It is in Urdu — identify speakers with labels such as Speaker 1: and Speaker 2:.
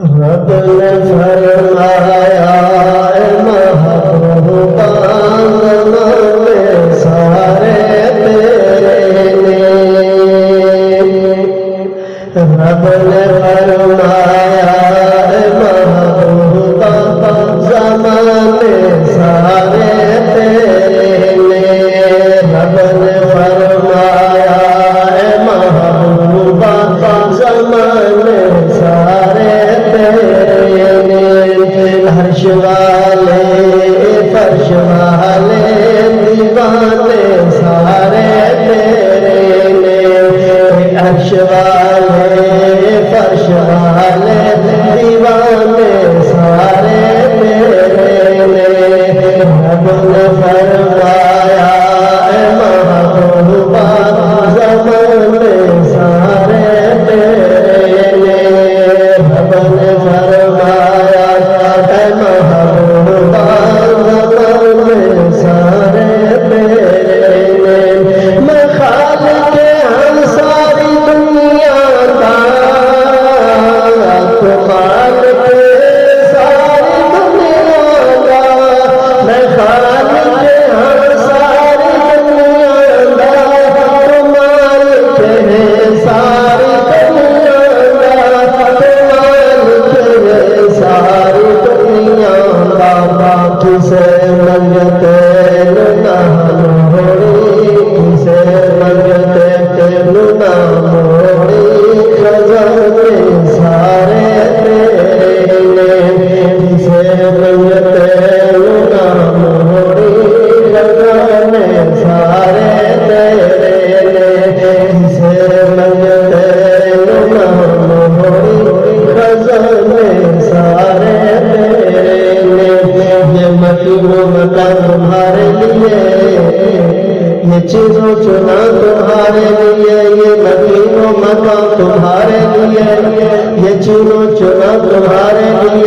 Speaker 1: رب نے فرمایا اے محبوبا زمانے سارے تیرے رب نے فرمایا اے محبوبا زمانے سارے تیرے رب نے فرمایا اے محبوبا زمانے سارے عرش والے فرش والے دیوانے سارے تیرے عرش والے فرش والے دیوانے سارے تیرے رب نے فرمایا اے محبوبا زمانے سارے تیرے رب نے فرمایا اے محبوبا زمانے سارے تیرے میں خالق ہم ساری دنیا کا تو خالق ساری دنیا کا میں خالق ہم ساری دنیا کا تو مالک ہے ساری دنیا کا تو مالک ہے ساری دنیا کا کسے منگتے نہ موڑی کسے منگتے نہ موڑی خزانے سارے تیرے کسے منگتے نہ موڑی خزانے سارے تیرے کسے منگتے نہ موڑی خزانے سارے تیرے یہ مکین و مکان تمہارے لیے یہ چیزوں چنا تمہارے لیے یہ مکین و مکان تمہارے لیے یہ چیزوں چنا تمہارے لیے